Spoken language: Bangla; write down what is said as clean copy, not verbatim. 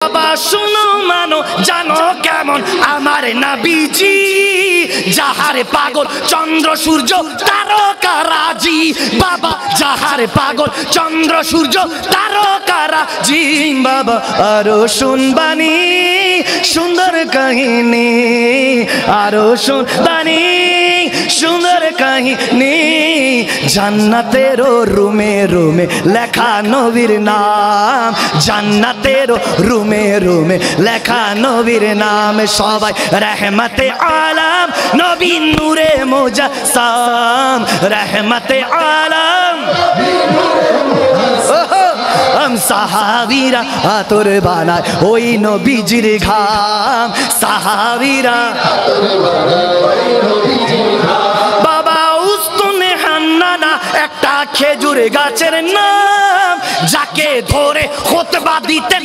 বাবা শুনো মানো জানো কেমন আমার নবীজি, যাহারে পাগল চন্দ্র সূর্য তারকারাজি। বাবা যাহারে পাগল চন্দ্র সূর্য তারকারাজি। বাবা আরো শুনবানি সুন্দর কাহিনী, আরো শুনবানি সুন্দর কাহিনী। জান্নাতের রুমে রুমে লেখা নবীর নাম, জান্নাতের রুমে রুমে লেখা নবীর নাম। সবাই রহমতে আলম নবী নূরে মুজাসসাম, রহমতে আলম সাহাবীরা আতর বানায় ওই নবীজির ঘাম, সাহাবীরা বাবা উস্তুনে হান্নানা একটা খেজুর গাছের নাম, যাকে ধরে খুতবা দিতেন